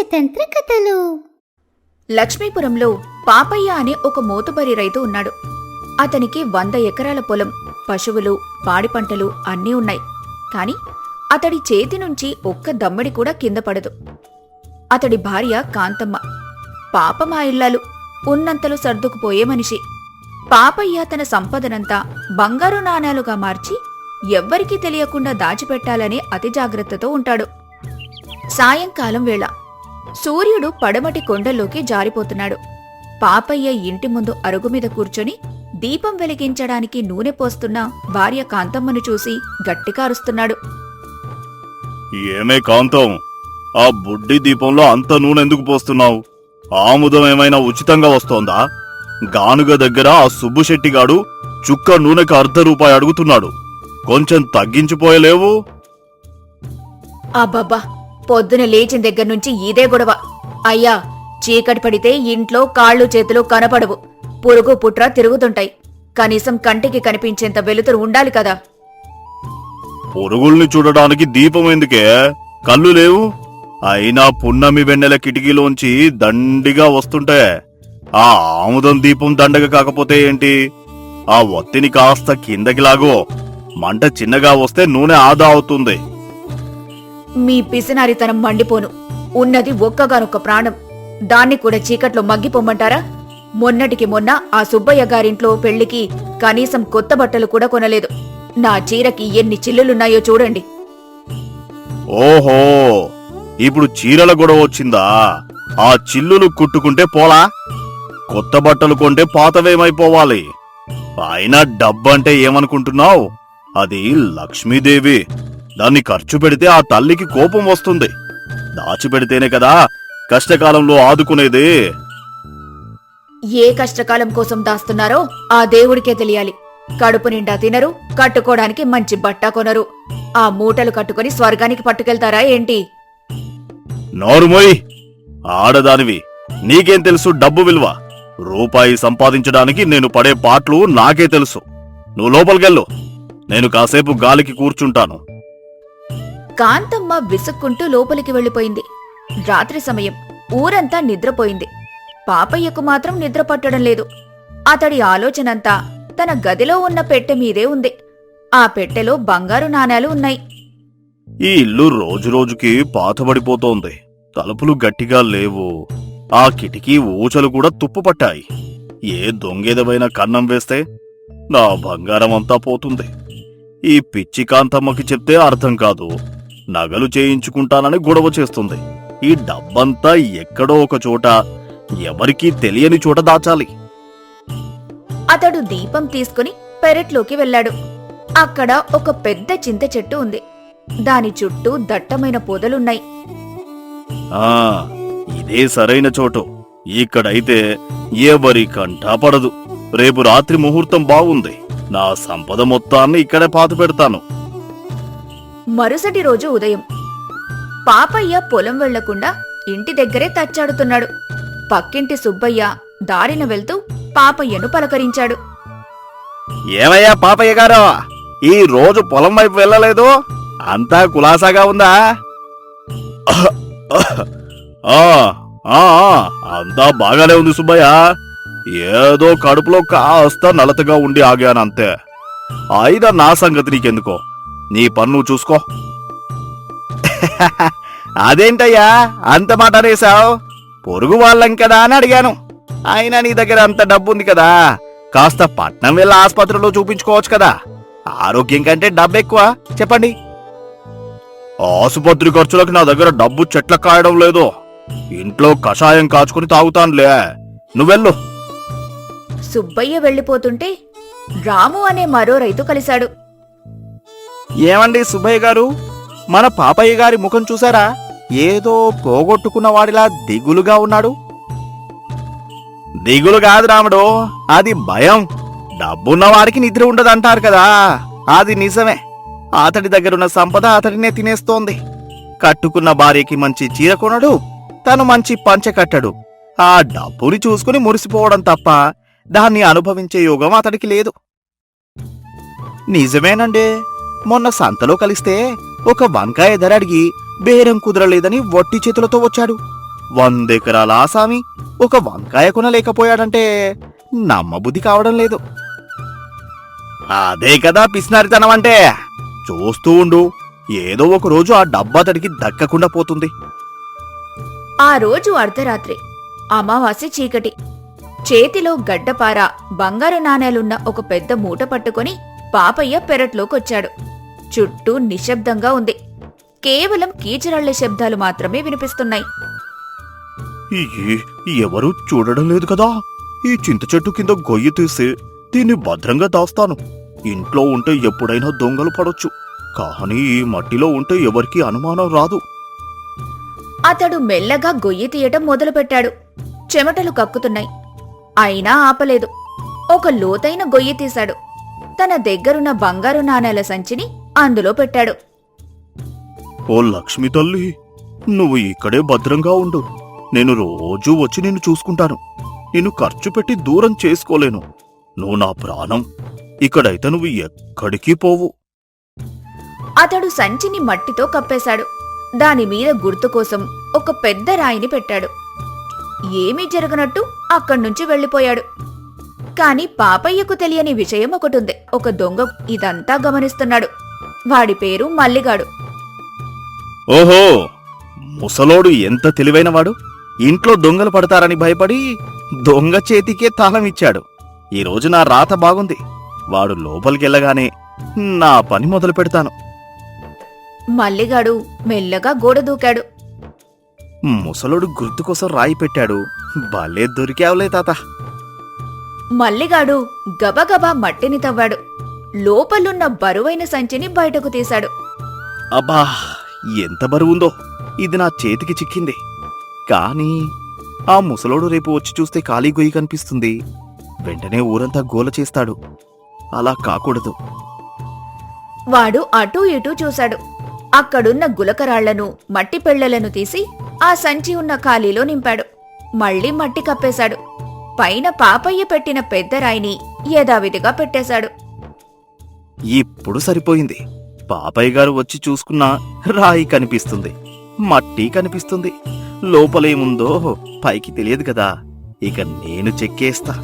పంచతంత్ర కథలు. లక్ష్మీపురంలో పాపయ్య అనే ఒక మోతుబరి రైతు ఉన్నాడు. అతనికి 100 ఎకరాల పొలం, పశువులు, పాడి పంటలు అన్నీ ఉన్నాయి. కాని అతడి చేతి నుంచి ఒక్క దమ్మిడి కూడా కింద పడదు. అతడి భార్య కాంతమ్మ పాపం ఆ ఇల్లాలు, ఉన్నంతలో సర్దుకుపోయే మనిషి. పాపయ్య తన సంపదనంతా బంగారు నాణేలుగా మార్చి ఎవ్వరికీ తెలియకుండా దాచిపెట్టాలనే అతి జాగ్రత్తతో ఉంటాడు. సాయంకాలం వేళ సూర్యుడు పడమటి కొండల్లోకి జారిపోతున్నాడు. పాపయ్య ఇంటి ముందు అరుగుమీద కూర్చొని దీపం వెలిగించడానికి నూనె పోస్తున్న భార్య కాంతమ్మను చూసి గట్టిగా అరుస్తున్నాడు. ఏమే కాంతం, ఆ బుడ్డి దీపంలో అంత నూనె ఎందుకు పోస్తున్నావు? ఆముదం ఏమైనా ఉచితంగా వస్తోందా? గానుగ దగ్గర ఆ సుబ్బుశెట్టిగాడు చుక్క నూనెకు ₹1 అడుగుతున్నాడు. కొంచెం తగ్గించిపోయలేవు? అబ్బబ్బా, పొద్దున లేచిన దగ్గర్నుంచి ఇదే గొడవ. అయ్యా, చీకటి పడితే ఇంట్లో కాళ్ళు చేతులు కనపడవు, పురుగు పుట్ర తిరుగుతుంటాయి. కనీసం కంటికి కనిపించేంత వెలుతురు ఉండాలి కదా. పురుగుల్ని చూడడానికి దీపం ఎందుకే? కళ్ళు లేవు? అయినా పున్నమి వెన్నెల కిటికీలోంచి దండిగా వస్తుంటే ఆ ఆముదం దీపం దండగ కాకపోతే ఏంటి? ఆ ఒత్తిని కాస్త కిందకి లాగో, మంట చిన్నగా వస్తే నూనె ఆదా అవుతుంది. మీ పిసినారితనం మండిపోను. ఉన్నది ఒక్కగానొక్క ప్రాణం, దాన్ని కూడా చీకట్లో మగ్గిపోమ్మంటారా? మొన్నటికి మొన్న ఆ సుబ్బయ్య గారింట్లో పెళ్లికి కనీసం కొత్త బట్టలు కూడా కొనలేదు. నా చీరకి ఎన్ని చిల్లులున్నాయో చూడండి. ఓహో, ఇప్పుడు చీరల గొడవ వచ్చిందా? ఆ చిల్లులు కుట్టుకుంటే పోలా? కొత్త బట్టలు కొంటే పాతవేమైపోవాలి. అయినా డబ్బంటే ఏమనుకుంటున్నావు? అది లక్ష్మీదేవి. దాన్ని ఖర్చు పెడితే ఆ తల్లికి కోపం వస్తుంది. దాచిపెడితేనే కదా కష్టకాలంలో ఆదుకునేది. ఏ కష్టకాలం కోసం దాస్తున్నారో ఆ దేవుడికే తెలియాలి. కడుపు నిండా తినరు, కట్టుకోవడానికి మంచి బట్ట కొనరు. ఆ మూటలు కట్టుకుని స్వర్గానికి పట్టుకెళ్తారా ఏంటి? నోరుమోయ్, ఆడదానివి, నీకేం తెలుసు డబ్బు విలువ? ₹1 సంపాదించడానికి నేను పడే పాట్లు నాకే తెలుసు. నువ్వు లోపలికెళ్ళు, నేను కాసేపు గాలికి కూర్చుంటాను. కాంతమ్మ విసుక్కుంటూ లోపలికి వెళ్లిపోయింది. రాత్రి సమయం, ఊరంతా నిద్రపోయింది. పాపయ్యకు మాత్రం నిద్ర పట్టడం లేదు. అతడి ఆలోచనంతా తన గదిలో ఉన్న పెట్టె మీదే ఉంది. ఆ పెట్టెలో బంగారు నాణేలు ఉన్నాయి. ఈ ఇల్లు రోజురోజుకి పాతబడిపోతోంది. తలుపులు గట్టిగా లేవు. ఆ కిటికీ ఊచలు కూడా తుప్పుపట్టాయి. ఏ దొంగేదమైనా కన్నం వేస్తే నా బంగారమంతా పోతుంది. ఈ పిచ్చి కాంతమ్మకి చెప్తే అర్థం కాదు. నగలు చేయించుకుంటానని గొడవ చేస్తుంది. ఈ డబ్బంతా ఎక్కడో ఒక చోట, ఎవరికీ తెలియని చోట దాచాలి. అతడు దీపం తీసుకుని పెరట్లోకి వెళ్లాడు. అక్కడ ఒక పెద్ద చింత చెట్టు ఉంది. దాని చుట్టూ దట్టమైన పొదలున్నాయి. ఆ, ఇదే సరైన చోటు. ఇక్కడైతే ఎవరి కంటా పడదు. రేపు రాత్రి ముహూర్తం బాగుంది. నా సంపద మొత్తాన్ని ఇక్కడే పాతిపెడతాను. మరుసటి రోజు ఉదయం పాపయ్య పొలం వెళ్లకుండా ఇంటి దగ్గరే తచ్చాడుతున్నాడు. పక్కింటి సుబ్బయ్య దారిన వెళ్తూ పాపయ్యను పలకరించాడు. ఏమయ్యా పాపయ్య గారు, ఈ రోజు పొలం వైపు వెళ్ళలేదు? అంతా కులాసాగా ఉందా? అంతా బాగానే ఉంది సుబ్బయ్య. ఏదో కడుపులో కాస్త నలతగా ఉండి ఆగానంతే. అయినా నా సంగతి నీకెందుకో, నీ పన్ను చూసుకో. అదేంటయ్యా అంత మాట అనేసావు? పొరుగు వాళ్ళం కదా అని అడిగాను. అయినా నీ దగ్గర అంత డబ్బుంది కదా, కాస్త పట్నం వెళ్ళి ఆసుపత్రిలో చూపించుకోవచ్చు కదా. ఆరోగ్యం కంటే డబ్బు ఎక్కువ చెప్పండి. ఆసుపత్రి ఖర్చులకు నా దగ్గర డబ్బు చెట్ల కాయడం లేదు. ఇంట్లో కషాయం కాచుకుని తాగుతానులే, నువ్వెళ్ళు. సుబ్బయ్య వెళ్లిపోతుంటే రాము అనే మరో రైతు కలిశాడు. ఏమండి సుబ్బయ్య గారు, మన పాపయ్య గారి ముఖం చూసారా? ఏదో పోగొట్టుకున్న వాడిలా దిగులుగా ఉన్నాడు. దిగులు కాదు రాముడు, అది భయం. డబ్బున్న వాడికి నిద్ర ఉండదంటారు కదా, అది నిజమే. అతడి దగ్గరున్న సంపద అతడినే తినేస్తోంది. కట్టుకున్న భార్యకి మంచి చీర కొనడు, తను మంచి పంచె కట్టడు. ఆ డబ్బుని చూసుకుని మురిసిపోవడం తప్ప దాన్ని అనుభవించే యోగం అతడికి లేదు. నిజమేనండి, మొన్న సంతలో కలిస్తే ఒక వంకాయ ధర అడిగి బేరం కుదరలేదని వట్టి చేతులతో వచ్చాడు. 100 ఎకరాల ఆసామి ఒక వంకాయ కొనలేకపోయాడంటే నమ్మబుద్ధి కావడం లేదు. అదే కదా పిసినారితనం అంటే. చూస్తూ ఉండు, ఏదో ఒక రోజు ఆ డబ్బా అతడికి దక్కకుండా పోతుంది. ఆ రోజు అర్ధరాత్రి, అమావాస్య చీకటి. చేతిలో గడ్డపార, బంగారు నాణేలున్న ఒక పెద్ద మూట పట్టుకొని పాపయ్య పెరట్లోకొచ్చాడు. చుట్టూ నిశ్శబ్దంగా ఉంది. కేవలం కీచురాళ్ల శబ్దాలు మాత్రమే వినిపిస్తున్నాయి. ఎవరూ చూడడం లేదు కదా. ఈ చింత చెట్టు కింద గొయ్యి తీసి దీన్ని భద్రంగా దాస్తాను. ఇంట్లో ఉంటే ఎప్పుడైనా దొంగలు పడొచ్చు, కానీ ఈ మట్టిలో ఉంటే ఎవరికీ అనుమానం రాదు. అతడు మెల్లగా గొయ్యి తీయటం మొదలుపెట్టాడు. చెమటలు కక్కుతున్నాయి. అయినా ఆపలేదు. ఒక లోతైన గొయ్యి తీశాడు. తన దగ్గరున్న బంగారు నాణేల సంచిని అందులో పెట్టాడు. ఓ లక్ష్మి తల్లి, నువ్వు ఇక్కడే భద్రంగా ఉండు. నేను రోజూ వచ్చి నిన్ను చూసుకుంటాను. నిన్ను ఖర్చు పెట్టి దూరం చేసుకోలేను. నువ్వు నా ప్రాణం. ఇక్కడైతే నువ్వు ఎక్కడికి పోవు. అతడు సంచిని మట్టితో కప్పేశాడు. దానిమీద గుర్తు కోసం ఒక పెద్ద రాయిని పెట్టాడు. ఏమీ జరగనట్టు అక్కడ్నుంచి వెళ్ళిపోయాడు. కాని పాపయ్యకు తెలియని విషయం ఒకటుంది. ఒక దొంగ ఇదంతా గమనిస్తున్నాడు. వాడి పేరు మల్లిగాడు. ఓహో, ముసలోడు ఎంత తెలివైనవాడు. ఇంట్లో దొంగలు పడతారని భయపడి దొంగ చేతికే తాళం ఇచ్చాడు. ఈరోజు నా రాత బాగుంది. వాడు లోపలికెళ్ళగానే నా పని మొదలు పెడతాను. మల్లిగాడు మెల్లగా గోడ దూకాడు. ముసలోడు గుర్తు కోసం రాయి పెట్టాడు. భలే దొరికావులే తాత. మల్లిగాడు గబగబా మట్టిని తవ్వాడు. లోపలున్న బరువైన సంచిని బయటకు తీశాడు. అబ్బా, ఎంత బరువుందో. ఇది నా చేతికి చిక్కింది. కానీ ఆ ముసలోడు రేపు వచ్చి చూస్తే ఖాళీ గొయ్యి కనిపిస్తుంది. వెంటనే ఊరంతా గోల చేస్తాడు. అలా కాకూడదు. వాడు అటూ ఇటూ చూశాడు. అక్కడున్న గులకరాళ్లను, మట్టి పెళ్లలను తీసి ఆ సంచి ఉన్న ఖాళీలో నింపాడు. మళ్లీ మట్టి కప్పేశాడు. పైన పాపయ్య పెట్టిన పెద్ద రాయిని యథావిధిగా పెట్టేశాడు. ఇప్పుడు సరిపోయింది. పాపయ్య గారు వచ్చి చూసుకున్నా రాయి కనిపిస్తుంది, మట్టి కనిపిస్తుంది. లోపలేముందో పైకి తెలియదు కదా. ఇక నేను చెక్కేస్తా.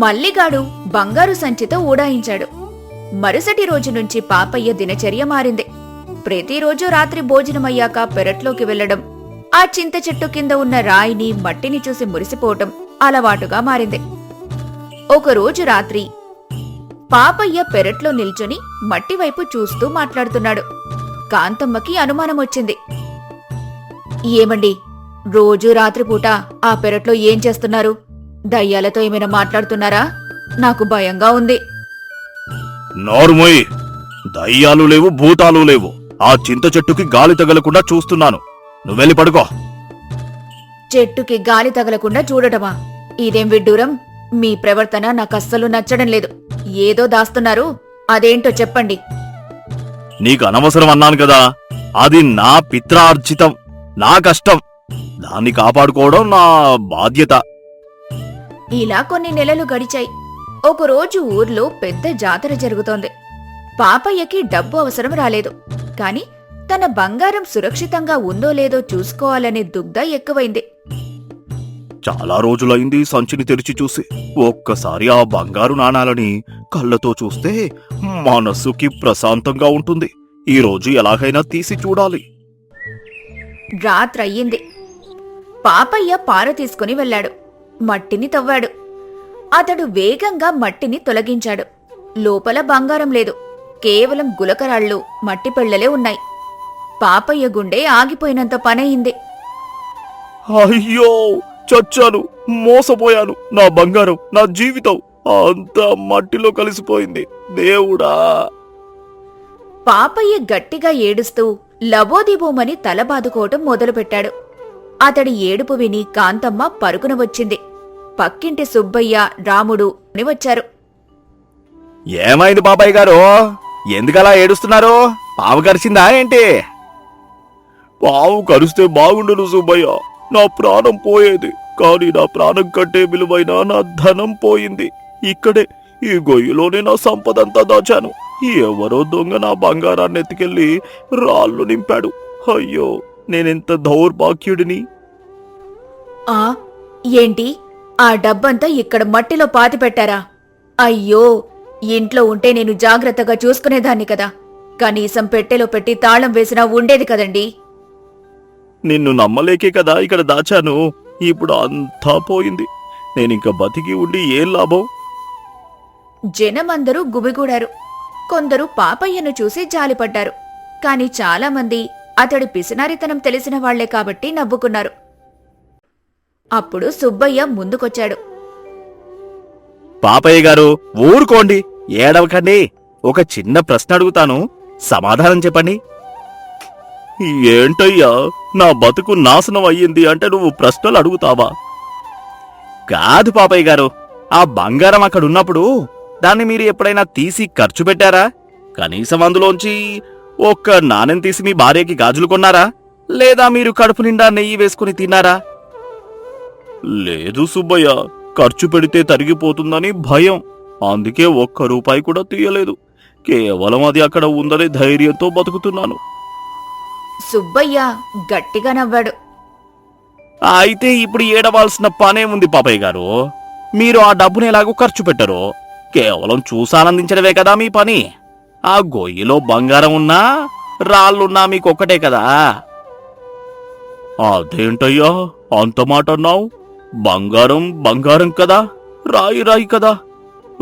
మల్లిగాడు బంగారు సంచితో ఊడాయించాడు. మరుసటి రోజు నుంచి పాపయ్య దినచర్య మారింది. ప్రతిరోజు రాత్రి భోజనమయ్యాక పెరట్లోకి వెళ్లడం, ఆ చింత చెట్టు కింద ఉన్న రాయిని, మట్టిని చూసి మురిసిపోవటం అలవాటుగా మారింది. ఒకరోజు రాత్రి పాపయ్య పెరట్లో నిల్చొని మట్టివైపు చూస్తూ మాట్లాడుతున్నాడు. కాంతమ్మకి అనుమానమొచ్చింది. ఏమండి, రోజూ రాత్రిపూట ఆ పెరట్లో ఏం చేస్తున్నారు? దయ్యాలతో ఏమైనా మాట్లాడుతున్నారా? నాకు భయంగా ఉంది. నోరుమోయ్, దయ్యాలు లేవు, భూతాలు లేవు. ఆ చింత చెట్టుకి గాలి తగలకుండా చూస్తున్నాను. నువ్వెళ్ళి పడుకో. చెట్టుకి గాలి తగలకుండా చూడటమా? ఇదేం విడ్డూరం? మీ ప్రవర్తన నాకస్సలు నచ్చడం లేదు. ఏదో దాస్తున్నారు, అదేంటో చెప్పండి. నీకు అనవసరం అన్నాను కదా. అది నా పిత్రార్జితం, నా కష్టం. దాన్ని కాపాడుకోవడం నా బాధ్యత. ఇలా కొన్ని నెలలు గడిచాయి. ఒకరోజు ఊర్లో పెద్ద జాతర జరుగుతోంది. పాపయ్యకి డబ్బు అవసరం రాలేదు. కాని తన బంగారం సురక్షితంగా ఉందో లేదో చూసుకోవాలనే దుగ్ధ ఎక్కువైంది. చాలా రోజులైంది సంచిని తెరిచి చూసి. ఒక్కసారి ఆ బంగారు నాణాలని కళ్ళతో చూస్తే మనస్సుకి ప్రశాంతంగా ఉంటుంది. ఈ రోజు ఎలాగైనా తీసి చూడాలి. రాత్రయ్యింది. పాపయ్య పార తీసుకుని వెళ్ళాడు. మట్టిని తవ్వాడు. అతడు వేగంగా మట్టిని తొలగించాడు. లోపల బంగారం లేదు. కేవలం గులకరాళ్ళు, మట్టి పెళ్లలే ఉన్నాయి. పాపయ్య గుండె ఆగిపోయినంత పనయింది. అయ్యో, చచ్చాను, మోసపోయాను. నా బంగారం, నా జీవితం అంతా మట్టిలో కలిసిపోయింది. దేవుడా! పాపయ్య గట్టిగా ఏడుస్తూ లబోదిబోమని తల బాదుకోవటం మొదలుపెట్టాడు. అతడి ఏడుపు విని కాంతమ్మ పరుగున వచ్చింది. పక్కింటి సుబ్బయ్య, రాముడు అని వచ్చారు. ఏమైంది బాబాయ్ గారు? ఎందుకలా ఏడుస్తున్నారు? పావు కరిచిందా ఏంటి? పావు కరిస్తే బాగుండును సుబ్బయ్య. నా ప్రాణం పోయేది. కానీ నా ప్రాణం కంటే విలువైన నా ధనం పోయింది. ఇక్కడే ఈ గొయ్యిలోనే నా సంపదంతా దాచాను. ఎవరో దొంగ నా బంగారాన్ని ఎత్తుకెళ్లి రాళ్ళు నింపాడు. అయ్యో, నేనెంత దౌర్భాగ్యుడిని. ఆ ఏంటి ఆ డబ్బంతా ఇక్కడ మట్టిలో పాతిపెట్టారా? అయ్యో, ఇంట్లో ఉంటే నేను జాగ్రత్తగా చూసుకునేదాన్ని కదా. కనీసం పెట్టెలో పెట్టి తాళం వేసినా ఉండేది కదండీ. నిన్ను నమ్మలేకే కదా ఇక్కడ దాచాను. ఇప్పుడు అంతా పోయింది. నేనింక బతికి ఉండి ఏం లాభం? జనమందరూ గుమిగూడారు. కొందరు పాపయ్యను చూసి జాలిపడ్డారు. కాని చాలామంది అతడి పిసినారితనం తెలిసిన వాళ్లే కాబట్టి నవ్వుకున్నారు. అప్పుడు సుబ్బయ్య ముందుకొచ్చాడు. పాపయ్య గారు, ఊరుకోండి, ఏడవకండి. ఒక చిన్న ప్రశ్న అడుగుతాను, సమాధానం చెప్పండి. ఏంటయ్యా, నా బతుకు నాశనం అయ్యింది అంటే నువ్వు ప్రశ్నలు అడుగుతావా? కాదు పాపయ్య గారు, ఆ బంగారం అక్కడున్నప్పుడు దాన్ని మీరు ఎప్పుడైనా తీసి ఖర్చు పెట్టారా? కనీసం అందులోంచి ఒక్క నాణెం తీసి మీ భార్యకి గాజులు కొన్నారా? లేదా మీరు కడుపు నిండా నెయ్యి వేసుకుని తిన్నారా? లేదు సుబ్బయ్య, ఖర్చు పెడితే తరిగిపోతుందని భయం. అందుకే ఒక్క రూపాయి కూడా తీయలేదు. కేవలం అది అక్కడ ఉందనే ధైర్యంతో బతుకుతున్నాను. సుబ్బయ్య గట్టిగా నవ్వాడు. అయితే ఇప్పుడు ఏడవాల్సిన పనేముంది పాపయ్య గారు? మీరు ఆ డబ్బుని ఎలాగో ఖర్చు పెట్టరు. కేవలం చూసానందించడమే కదా మీ పని. ఆ గొయ్యిలో బంగారం ఉన్నా రాళ్ళున్నా మీకొక్కటే కదా. అదేంటయ్యా అంత మాట అన్నావు? బంగారం బంగారం కదా, రాయి రాయి కదా,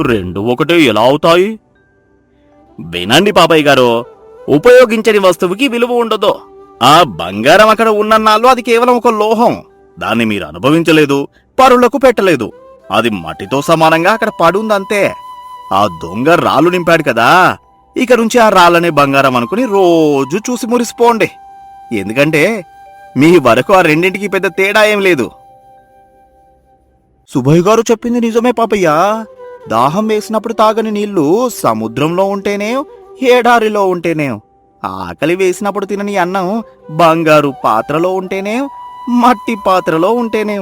రెండు ఒకటే ఎలా అవుతాయి? వినండి పాపయ్య గారు, ఉపయోగించని వస్తువుకి విలువ ఉండదు. ఆ బంగారం అక్కడ ఉన్నన్నాళ్ళు అది కేవలం ఒక లోహం. దాన్ని మీరు అనుభవించలేదు, పరులకు పెట్టలేదు. అది మట్టితో సమానంగా అక్కడ పడుందంతే. ఆ దొంగ రాళ్ళు నింపాడు కదా, ఇక నుంచి ఆ రాళ్ళనే బంగారం అనుకుని రోజు చూసి మురిసిపోండి. ఎందుకంటే మీ వరకు ఆ రెండింటికి పెద్ద తేడా ఏం లేదు. సుబ్బయ్య గారు చెప్పింది నిజమే పాపయ్య. దాహం వేసినప్పుడు తాగని నీళ్లు సముద్రంలో ఉంటేనే, ఏడారిలో ఉంటేనే, ఆకలి వేసినప్పుడు తినని అన్నం బంగారు పాత్రలో ఉంటేనే, మట్టి పాత్రలో ఉంటేనే.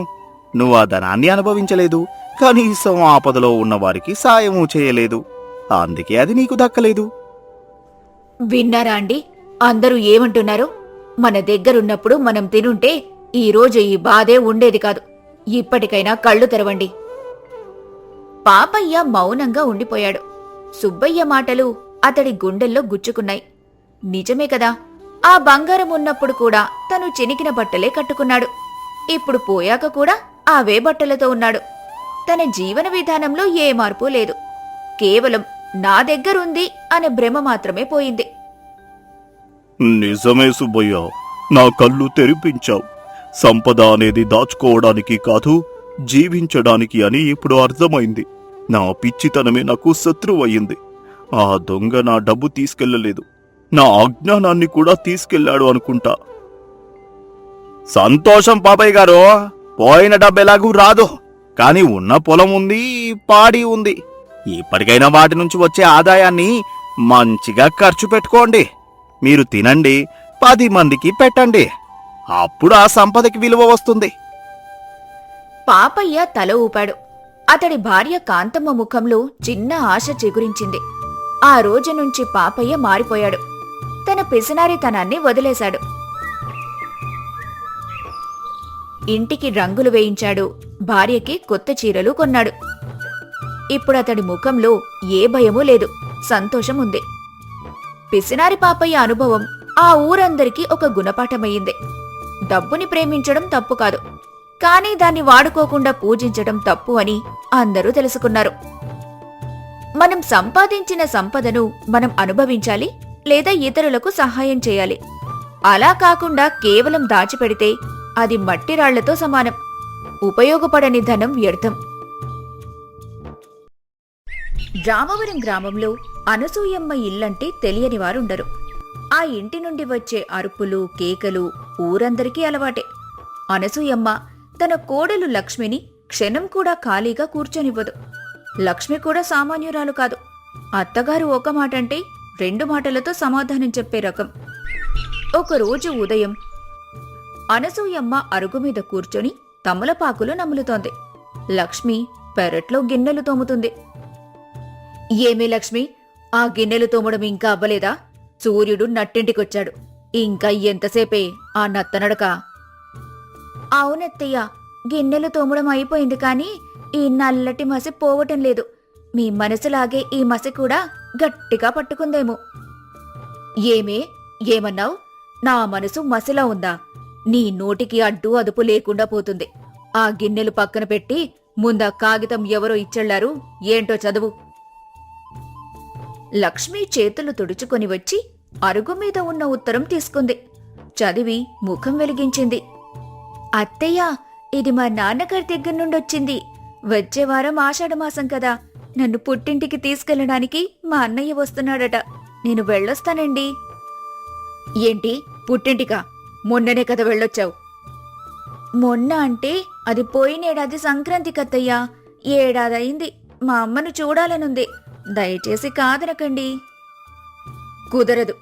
నువ్వు ఆ ధనాన్ని అనుభవించలేదు, కనీసం ఆపదలో ఉన్నవారికి సాయము చేయలేదు. అందుకే అది నీకు దక్కలేదు. విన్నారా అండి, అందరూ ఏమంటున్నారు? మన దగ్గరున్నప్పుడు మనం తినుంటే ఈరోజు ఈ బాధే ఉండేది కాదు. ఇప్పటికైనా కళ్ళు తెరవండి. పాపయ్య మౌనంగా ఉండిపోయాడు. సుబ్బయ్య మాటలు అతడి గుండెల్లో గుచ్చుకున్నాయి. నిజమే కదా, ఆ బంగారం ఉన్నప్పుడు కూడా తను చినికిన బట్టలే కట్టుకున్నాడు. ఇప్పుడు పోయాక కూడా అవే బట్టలతో ఉన్నాడు. తన జీవన విధానంలో ఏ మార్పు లేదు. కేవలం నా దగ్గరుంది అనే భ్రమ మాత్రమే పోయింది. నిజమే సుబ్బయ్య, నా కళ్ళు తెరిపించావు. సంపద అనేది దాచుకోవడానికి కాదు, జీవించడానికి అని ఇప్పుడు అర్థమైంది. నా పిచ్చితనమే నాకు శత్రువయ్యింది. ఆ దొంగ నా డబ్బు తీసుకెళ్లలేదు, నా అజ్ఞానాన్ని కూడా తీసుకెళ్లాడు అనుకుంటా. సంతోషం పాపయ్య గారు, పోయిన డబ్బు ఎలాగూ రాదు. కాని ఉన్న పొలం ఉంది, పాడి ఉంది. ఇప్పటికైనా వాటి నుంచి వచ్చే ఆదాయాన్ని మంచిగా ఖర్చు పెట్టుకోండి. మీరు తినండి, 10 మందికి పెట్టండి. అప్పుడు ఆ సంపదకి విలువ వస్తుంది. పాపయ్య తల ఊపాడు. అతడి భార్య కాంతమ్మ ముఖంలో చిన్న ఆశ చిగురించింది. ఆ రోజు నుంచి పాపయ్య మారిపోయాడు. తన పిసినారితనాన్ని వదిలేశాడు. ఇంటికి రంగులు వేయించాడు. భార్యకి కొత్త చీరలు కొన్నాడు. ఇప్పుడతడి ముఖంలో ఏ భయమూ లేదు, సంతోషం ఉంది. పిసినారి పాపయ్య అనుభవం ఆ ఊరందరికీ ఒక గుణపాఠమయ్యింది. డబ్బుని ప్రేమించడం తప్పు కాదు, కానీ దాన్ని వాడుకోకుండా పూజించడం తప్పు అని అందరూ తెలుసుకున్నారు. మనం సంపాదించిన సంపదను మనం అనుభవించాలి, లేదా ఇతరులకు సహాయం చేయాలి. అలా కాకుండా కేవలం దాచిపెడితే అది మట్టి రాళ్లతో సమానం. ఉపయోగపడని ధనం వ్యర్థం. రామవరం గ్రామంలో అనసూయమ్మ ఇల్లంటే తెలియని వారుండరు. ఆ ఇంటి నుండి వచ్చే అరుపులు, కేకలు ఊరందరికీ అలవాటే. అనసూయమ్మ తన కోడలు లక్ష్మిని క్షణం కూడా ఖాళీగా కూర్చొనివ్వదు. లక్ష్మి కూడా సామాన్యురాలు కాదు. అత్తగారు ఒక మాటంటే 2 మాటలతో సమాధానం చెప్పే రకం. ఒకరోజు ఉదయం అనసూయమ్మ అరుగుమీద కూర్చొని తమలపాకులు నములుతోంది. లక్ష్మి పెరట్లో గిన్నెలు తోముతుంది. ఏమే లక్ష్మి, ఆ గిన్నెలు తోమడం ఇంకా అవ్వలేదా? సూర్యుడు నట్టింటికొచ్చాడు. ఇంకా ఎంతసేపే ఆ నత్తనడక? అవునత్తయ్య, గిన్నెలు తోమడం అయిపోయింది కానీ ఈ నల్లటి మసి పోవటం లేదు. మీ మనసులాగే ఈ మసి కూడా గట్టిగా పట్టుకుందేమో. ఏమే, ఏమన్నావ్? నా మనసు మసిలా ఉందా? నీ నోటికి అడ్డు అదుపు లేకుండా పోతుంది. ఆ గిన్నెలు పక్కన పెట్టి ముందా కాగితం ఎవరో ఇచ్చెళ్లారు, ఏంటో చదువు. లక్ష్మి చేతులు తుడుచుకొని వచ్చి అరుగు మీద ఉన్న ఉత్తరం తీసుకుంది. చదివి ముఖం వెలిగించింది. అత్తయ్య, ఇది మా నాన్నగారి దగ్గర నుండొచ్చింది. వచ్చే వారం ఆషాఢమాసం కదా, నన్ను పుట్టింటికి తీసుకెళ్లడానికి మా అన్నయ్య వస్తున్నాడట. నేను వెళ్ళొస్తానండి. ఏంటి, పుట్టింటికా? మొన్ననే కదా వెళ్ళొచ్చావు. మొన్న అంటే అది పోయినేడాది సంక్రాంతి కత్తయ్యా. ఏడాదయింది. మా అమ్మను చూడాలనుంది. దయచేసి కాదనకండి. కుదరదు,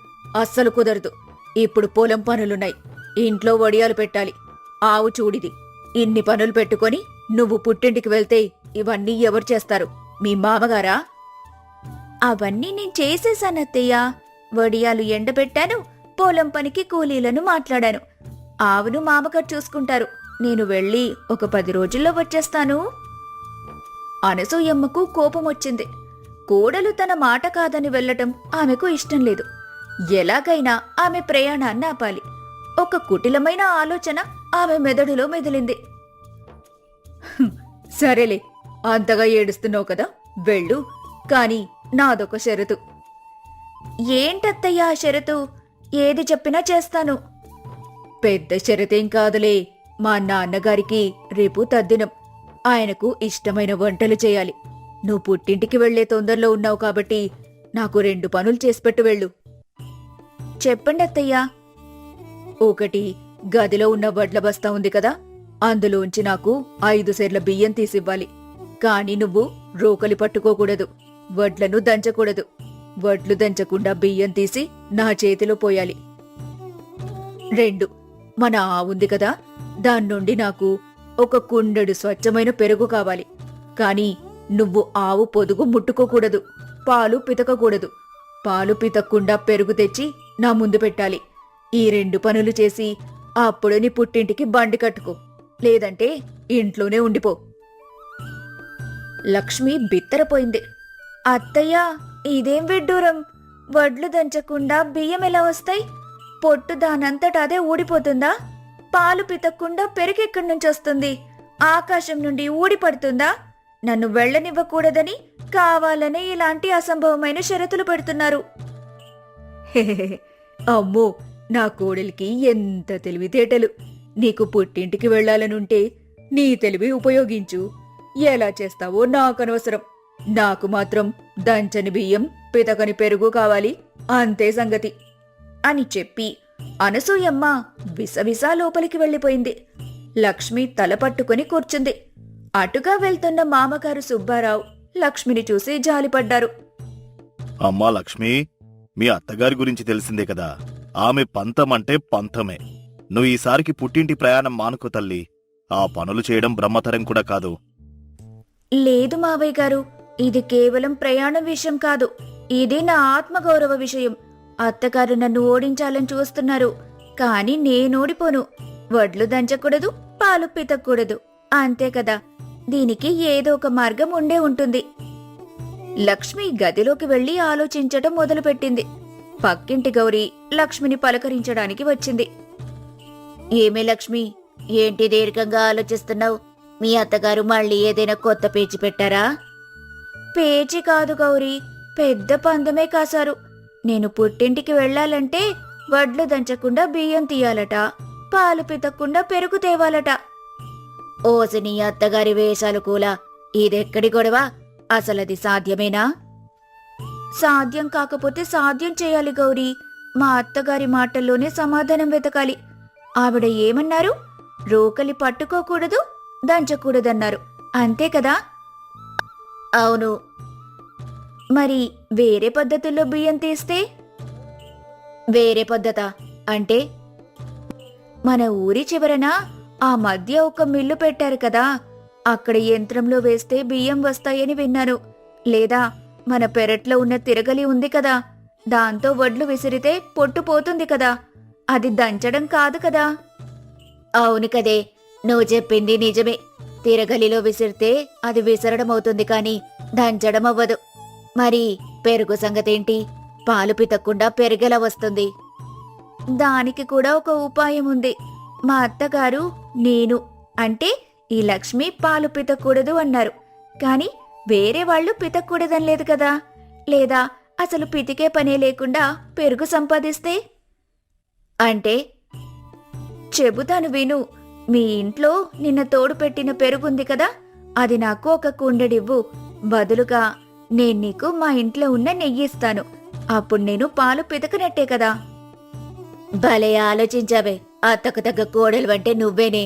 అస్సలు కుదరదు. ఇప్పుడు పొలం పనులున్నాయి, ఇంట్లో వడియాలు పెట్టాలి, ఆవు చూడిది. ఇన్ని పనులు పెట్టుకొని నువ్వు పుట్టింటికి వెళ్తే ఇవన్నీ ఎవరు చేస్తారు? మీ మామగారా? అవన్నీ నేను చేసేశానత్తయ్యా. వడియాలు ఎండబెట్టాను, పొలం పనికి కూలీలను మాట్లాడాను. ఆవును మామగారు చూసుకుంటారు. నేను వెళ్ళి ఒక 10 రోజుల్లో వచ్చేస్తాను. అనసూయమ్మకు కోపమొచ్చింది. కోడలు తన మాట కాదని వెళ్లటం ఆమెకు ఇష్టం లేదు. ఎలాగైనా ఆమె ప్రయాణాన్ని ఆపాలి. ఒక కుటిలమైన ఆలోచన ఆమె మెదడులో మెదిలింది. సరేలే, అంతగా ఏడుస్తున్నావు కదా, వెళ్ళు. కాని నాదొక షరతు. ఏంటత్తయ్యా షరతు? ఏది చెప్పినా చేస్తాను. పెద్ద షరతేం కాదులే. మా నాన్నగారికి రేపు తద్దినం. ఆయనకు ఇష్టమైన వంటలు చేయాలి. నువ్వు పుట్టింటికి వెళ్లే తొందరలో ఉన్నావు కాబట్టి నాకు 2 పనులు చేసిపెట్టు వెళ్ళు. చెప్పండి అత్తయ్యా. ఒకటి, గదిలో ఉన్న వడ్ల బస్తా ఉంది కదా, అందులోంచి నాకు 5 సేర్ల బియ్యం తీసివ్వాలి. కాని నువ్వు రోకలి పట్టుకోకూడదు, వడ్లను దంచకూడదు. వడ్లు దంచకుండా బియ్యం తీసి నా చేతిలో పోయాలి. 2, మన ఆవుంది కదా, దాన్నుండి నాకు ఒక కుండెడు స్వచ్ఛమైన పెరుగు కావాలి. కాని నువ్వు ఆవు పొదుగు ముట్టుకోకూడదు, పాలు పితకకూడదు. పాలు పితక్కుండా పెరుగు తెచ్చి నా ముందు పెట్టాలి. ఈ 2 పనులు చేసి అప్పుడు నీ పుట్టింటికి బండి కట్టుకో, లేదంటే ఇంట్లోనే ఉండిపో. లక్ష్మి బిత్తరపోయింది. అత్తయ్యా, ఇదేం విడ్డూరం! వడ్లు దంచకుండా బియ్యం ఎలా వస్తాయి? పొట్టు దానంతట అదే ఊడిపోతుందా? పాలు పితక్కుండా పెరుగెక్కడి నుంచొస్తుంది? ఆకాశం నుండి ఊడిపడుతుందా? నన్ను వెళ్లనివ్వకూడదని కావాలనే ఇలాంటి అసంభవమైన షరతులు పెడుతున్నారు. అమ్మో, నా కోడలికి ఎంత తెలివితేటలు! నీకు పుట్టింటికి వెళ్లాలనుంటే నీ తెలివి ఉపయోగించు. ఎలా చేస్తావో నాకనవసరం. నాకు మాత్రం దంచని బియ్యం, పితకని పెరుగు కావాలి, అంతే సంగతి అని చెప్పి అనసూయమ్మ విసవిసా లోపలికి వెళ్లిపోయింది. లక్ష్మి తల పట్టుకుని కూర్చుంది. అటుగా వెళ్తున్న మామగారు సుబ్బారావు లక్ష్మిని చూసి జాలిపడ్డారు. అమ్మా లక్ష్మి, మీ అత్తగారి గురించి తెలిసిందే కదా, ఆమె పంతమంటే పంతమే. నువ్వు ఈసారికి పుట్టింటి ప్రయాణం మానుకో తల్లి. ఆ పనులు చేయడం బ్రహ్మతరం కూడా కాదు. లేదు మావయ్య గారు, ఇది కేవలం ప్రయాణం విషయం కాదు. ఇది నా ఆత్మగౌరవ విషయం. అత్తగారు నన్ను ఓడించాలని చూస్తున్నారు, కాని నేనోడిపోను. వడ్లు దంచకూడదు, పాలు పితకూడదు, అంతే కదా. దీనికి ఏదో ఒక మార్గం ఉండే ఉంటుంది. లక్ష్మి గదిలోకి వెళ్లి ఆలోచించటం మొదలుపెట్టింది. పక్కింటి గౌరీ లక్ష్మిని పలకరించడానికి వచ్చింది. ఏమే లక్ష్మి, ఏంటి దీర్ఘంగా ఆలోచిస్తున్నావు? మీ అత్తగారు మళ్ళీ ఏదైనా కొత్త పేచి పెట్టారా? పేచి కాదు గౌరీ, పెద్ద పందమే కాశారు. నేను పుట్టింటికి వెళ్లాలంటే వడ్లు దంచకుండా బియ్యం తీయాలట, పాలు పితక్కుండా పెరుగు తేవాలట. ఓసి నీ అత్తగారి వేషాలు కూలా, ఇదెక్కడి గొడవ? అసలది సాధ్యమేనా? సాధ్యం కాకపోతే సాధ్యం చేయాలి గౌరీ. మా అత్తగారి మాటల్లోనే సమాధానం వెతకాలి. ఆవిడ ఏమన్నారు? రోకలి పట్టుకోకూడదు, దంచకూడదన్నారు, అంతే కదా? అవును. మరి వేరే పద్ధతుల్లో బియ్యం తీస్తే? వేరే పద్ధత అంటే? మన ఊరి చివరన ఆ మధ్య ఒక మిల్లు పెట్టారు కదా, అక్కడ యంత్రంలో వేస్తే బియ్యం వస్తాయని విన్నాను. లేదా మన పెరట్లో ఉన్న తిరగలి ఉంది కదా, దాంతో వడ్లు విసిరితే పొట్టు పోతుంది కదా, అది దంచడం కాదు కదా? అవును కదే, నువ్వు చెప్పింది నిజమే. తిరగలిలో విసిరితే అది విసరడం అవుతుంది కాని దంచడం అవ్వదు. మరి పెరుగు సంగతేంటి? పాలు పితక్కుండా పెరుగెలా వస్తుంది? దానికి కూడా ఒక ఉపాయం ఉంది. మా అత్తగారు నేను అంటే ఈ లక్ష్మి పాలు పితకూడదు అన్నారు. కాని వేరే వాళ్ళు పితకూడదని లేదు కదా. లేదా అసలు పితికే పనే లేకుండా పెరుగు సంపాదిస్తే? అంటే చెబుతాను విను. మీ ఇంట్లో నిన్న తోడు పెట్టిన పెరుగుంది కదా, అది నాకు ఒక కుండడివ్వు. బదులుగా నేను నీకు మా ఇంట్లో ఉన్న నెయ్యిస్తాను. అప్పుడు నేను పాలు పితకనట్టే కదా. భలే ఆలోచించావే. అత్తకు తగ్గ కోడలు అంటే నువ్వేనే.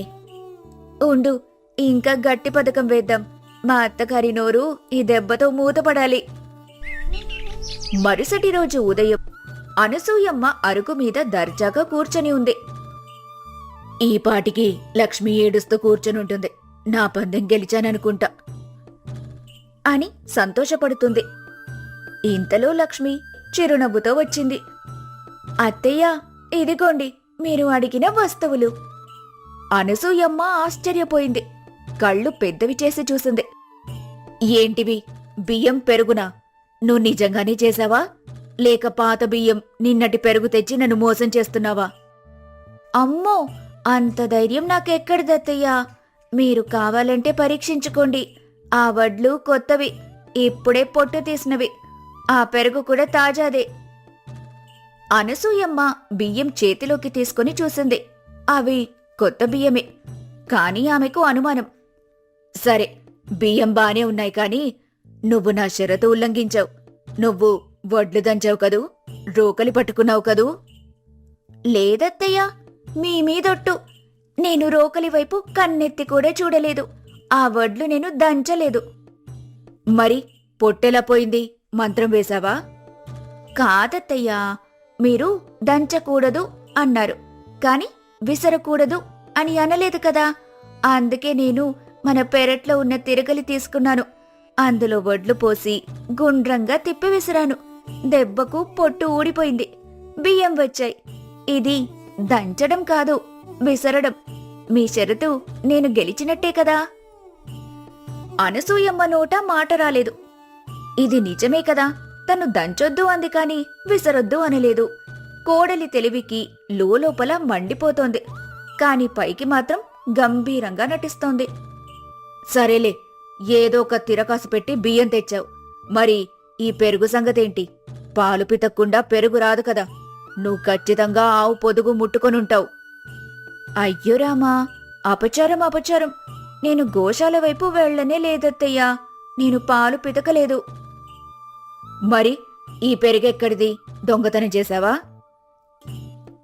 ఉండు, ఇంకా గట్టి పథకం వేద్దాం. మా అత్తగారి నోరు ఈ దెబ్బతో మూతపడాలి. మరుసటి రోజు ఉదయం అనసూయమ్మ అరుగు మీద దర్జాగా కూర్చొని ఉంది. ఈ పాటికి లక్ష్మి ఏడుస్తూ కూర్చొనుంటుంది. నా పందెం గెలిచాననుకుంటా అని సంతోషపడుతుంది. ఇంతలో లక్ష్మి చిరునవ్వుతో వచ్చింది. అత్తయ్య, ఇదిగోండి మీరు అడిగిన వస్తువులు. అనసూయమ్మ ఆశ్చర్యపోయింది. కళ్ళు పెద్దవి చేసి చూసింది. ఏంటివి? బియ్యం పెరుగునా? నువ్వు నిజంగానే చేశావా? లేక పాత బియ్యం నిన్నటి పెరుగు తెచ్చి నన్ను మోసం చేస్తున్నావా? అమ్మో, అంత ధైర్యం నాకెక్కడిదత్తయ్యా. మీరు కావాలంటే పరీక్షించుకోండి. ఆ వడ్లు కొత్తవి, ఇప్పుడే పొట్టు తీసినవి. ఆ పెరుగు కూడా తాజాదే. అనసూయమ్మ బియ్యం చేతిలోకి తీసుకుని చూసింది. అవి కొత్త బియ్యమే. కాని ఆమెకు అనుమానం. సరే, బియ్యం బానే ఉన్నాయి కాని నువ్వు నా షరతు ఉల్లంఘించావు. నువ్వు వడ్లు దంచావు కదూ, రోకలి పట్టుకున్నావు కదూ? లేదత్తయ్యా, మీ మీదొట్టు. నేను రోకలి వైపు కన్నెత్తి కూడా చూడలేదు. ఆ వడ్లు నేను దంచలేదు. మరి పొట్టెలా పోయింది? మంత్రం వేశావా? కాదత్తయ్యా, మీరు దంచకూడదు అన్నారు, కాని విసరకూడదు అని అనలేదు కదా. అందుకే నేను మన పెరట్లో ఉన్న తిరగలి తీసుకున్నాను. అందులో వడ్లు పోసి గుండ్రంగా తిప్పి విసిరాను. దెబ్బకు పొట్టు ఊడిపోయింది. బియ్యం వచ్చాయి. ఇది దంచడం కాదు, విసరడం. మీ షరతు నేను గెలిచినట్టే కదా. అనసూయమ్మ నోట మాట రాలేదు. ఇది నిజమే కదా. తను దంచొద్దు అంది కాని విసరొద్దు అనలేదు. కోడలి తెలివికి లోపల మండిపోతోంది. కాని పైకి మాత్రం గంభీరంగా నటిస్తోంది. సరేలే, ఏదో ఒక తిరకాసు పెట్టి బియ్యం తెచ్చావు. మరి ఈ పెరుగు సంగతేంటి? పాలు పితక్కుండా పెరుగు రాదు కదా. నువ్వు ఖచ్చితంగా ఆవు పొదుగు ముట్టుకొనుంటావు. అయ్యో రామా, అపచారం అపచారం. నేను గోశాల వైపు వెళ్లనే లేదత్తయ్యా. నేను పాలు పితకలేదు. మరి ఈ పెరుగెక్కడిది? దొంగతనం చేశావా?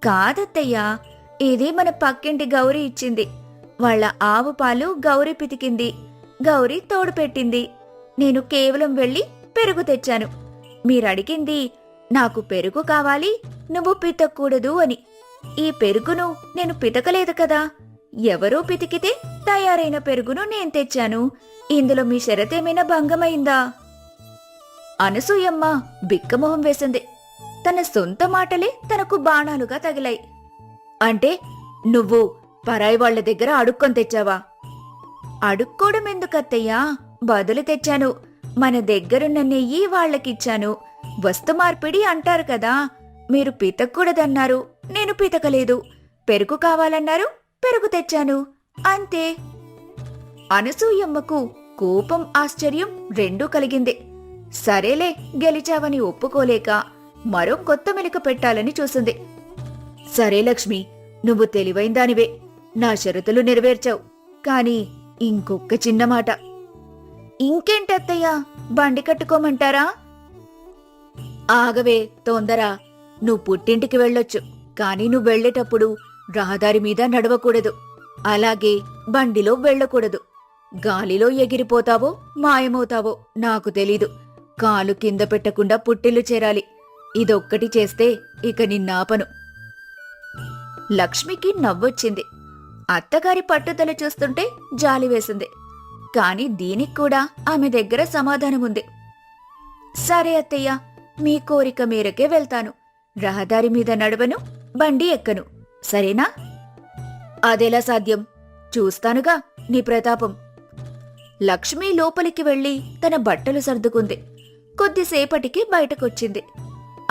కాదత్తయ్యా, ఇది మన పక్కింటి గౌరీ ఇచ్చింది. వాళ్ళ ఆవు పాలు గౌరీ పితికింది. గౌరీ తోడు పెట్టింది. నేను కేవలం వెళ్లి పెరుగు తెచ్చాను. మీరడిగింది నాకు పెరుగు కావాలి, నువ్వు పితక్కూడదు అని. ఈ పెరుగును నేను పితకలేదు కదా. ఎవరో పితికితే తయారైన పెరుగును నేను తెచ్చాను. ఇందులో మీ షరతేమైనా భంగమైందా? అనసూయమ్మ బిక్కమొహం వేసింది. తన సొంత మాటలే తనకు బాణాలుగా తగిలాయి. అంటే నువ్వు పరాయి వాళ్ల దగ్గర అడుక్కొని తెచ్చావా? అడుక్కోవడం ఎందుకత్తయ్యా, బదులు తెచ్చాను. మన దగ్గరున్న నెయ్యి వాళ్లకిచ్చాను. వస్తు మార్పిడి అంటారు కదా. మీరు పితక్కూడదన్నారు, నేను పితకలేదు. పెరుగు కావాలన్నారు, పెరుగు తెచ్చాను, అంతే. అనసూయమ్మకు కోపం ఆశ్చర్యం రెండూ కలిగింది. సరేలే, గెలిచావని ఒప్పుకోలేక మరో కొత్త మెలిక పెట్టాలని చూసింది. సరే లక్ష్మి, నువ్వు తెలివైందానివే. నా షరతులు నెరవేర్చావు. కాని ఇంకొక్క చిన్న మాట. ఇంకేంటత్తయ్యా, బండి కట్టుకోమంటారా? ఆగవే, తొందర. నువ్వు పుట్టింటికి వెళ్ళొచ్చు, కాని నువ్వు వెళ్లేటప్పుడు రహదారి మీద నడవకూడదు. అలాగే బండిలో వెళ్లకూడదు. గాలిలో ఎగిరిపోతావో మాయమవుతావో నాకు తెలీదు. కాలు కింద పెట్టకుండా పుట్టిల్లు చేరాలి. ఇదొక్కటి చేస్తే ఇక నిన్నాపను. లక్ష్మికి నవ్వొచ్చింది. అత్తగారి పట్టుదల చూస్తుంటే జాలి వేసింది. కాని దీనికి కూడా ఆమె దగ్గర సమాధానముంది. సరే అత్తయ్య, మీ కోరిక మేరకే వెళ్తాను. రహదారి మీద నడవను, బండి ఎక్కను, సరేనా? అదెలా సాధ్యం? చూస్తానుగా నీ ప్రతాపం. లక్ష్మి లోపలికి వెళ్లి తన బట్టలు సర్దుకుంది. కొద్దిసేపటికి బయటకొచ్చింది.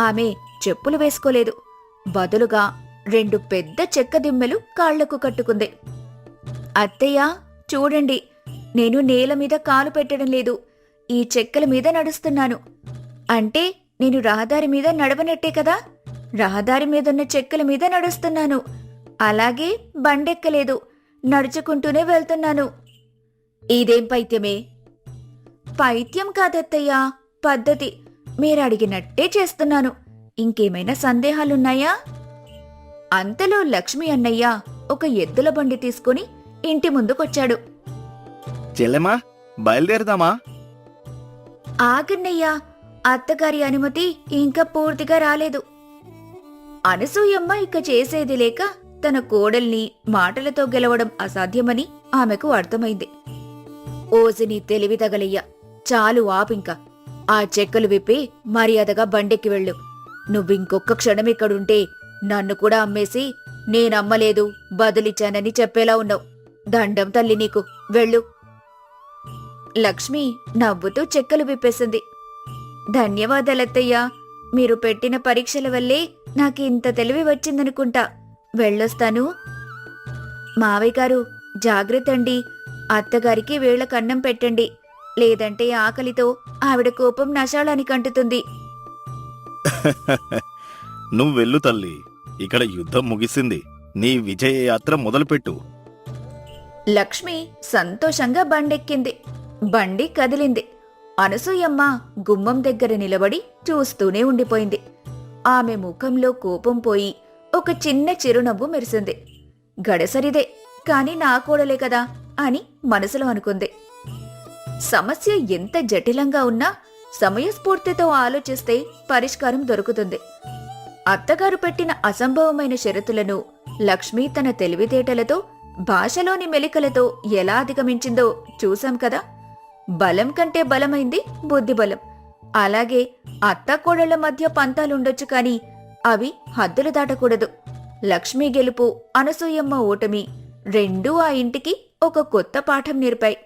ఆమె చెప్పులు వేసుకోలేదు. బదులుగా 2 పెద్ద చెక్క దిమ్మెలు కాళ్లకు కట్టుకుంది. అత్తయ్యా, చూడండి, నేను నేల మీద కాలు పెట్టడం లేదు, ఈ చెక్కల మీద నడుస్తున్నాను. అంటే నేను రహదారి మీద నడవనట్టే కదా? రహదారి మీదున్న చెక్కల మీద నడుస్తున్నాను. అలాగే బండెక్కలేదు, నడుచుకుంటూనే వెళ్తున్నాను. ఇదేం పైత్యమే? పైత్యం కాదత్తయ్యా, పద్ధతి. మీరడిగినట్టే చేస్తున్నాను. ఇంకేమైనా సందేహాలున్నాయా? అంతలో లక్ష్మి అన్నయ్య ఒక ఎద్దుల బండి తీసుకుని ఇంటి ముందుకొచ్చాడు. చెల్లెమా, బయలుదేరదామా? ఆగన్నయ్యా, అత్తగారి అనుమతి ఇంకా పూర్తిగా రాలేదు. అనసూయమ్మ ఇక చేసేది లేక తన కోడల్ని మాటలతో గెలవడం అసాధ్యమని ఆమెకు అర్థమైంది. ఓసిని తెలివి తగలయ్యా, చాలు ఆపింక. ఆ చెక్కలు విప్పి మర్యాదగా బండెక్కి వెళ్ళు. నువ్వింకొక్క క్షణమిక్కడుంటే నన్ను కూడా అమ్మేసి నేనమ్మలేదు బదులిచ్చానని చెప్పేలా ఉన్నావు. దండం తల్లి నీకు, వెళ్ళు. లక్ష్మి నవ్వుతూ చెక్కలు విప్పేసింది. ధన్యవాదాలత్తయ్యా, మీరు పెట్టిన పరీక్షల వల్లే నాకింత తెలివి వచ్చిందనుకుంటా. వెళ్ళొస్తాను. మావయ్య గారు, జాగ్రత్తండి. అత్తగారికి వేళకన్నం పెట్టండి, లేదంటే ఆకలితో ఆవిడ కోపం నశాళానికి అంటుతుంది. నువ్వెళ్ళు తల్లి, ఇక్కడ యుద్ధం ముగిసింది. నీ విజయ యాత్ర మొదలుపెట్టు. లక్ష్మి సంతోషంగా బండెక్కింది. బండి కదిలింది. అనసూయమ్మ గుమ్మం దగ్గర నిలబడి చూస్తూనే ఉండిపోయింది. ఆమె ముఖంలో కోపం పోయి ఒక చిన్న చిరునవ్వు మెరిసింది. గడసరిదే, కాని నా కోడలే కదా అని మనసులో అనుకుంది. సమస్య ఎంత జటిలంగా ఉన్నా సమయస్ఫూర్తితో ఆలోచిస్తే పరిష్కారం దొరుకుతుంది. అత్తగారు పెట్టిన అసంభవమైన షరతులను లక్ష్మి తన తెలివితేటలతో, భాషలోని మెలికలతో ఎలా అధిగమించిందో చూశాం కదా. బలం కంటే బలమైంది బుద్ధిబలం. అలాగే అత్తాకోడళ్ల మధ్య పంతాలుండొచ్చు, కాని అవి హద్దులు దాటకూడదు. లక్ష్మి గెలుపు, అనసూయమ్మ ఓటమి రెండూ ఆ ఇంటికి ఒక కొత్త పాఠం నేర్పాయి.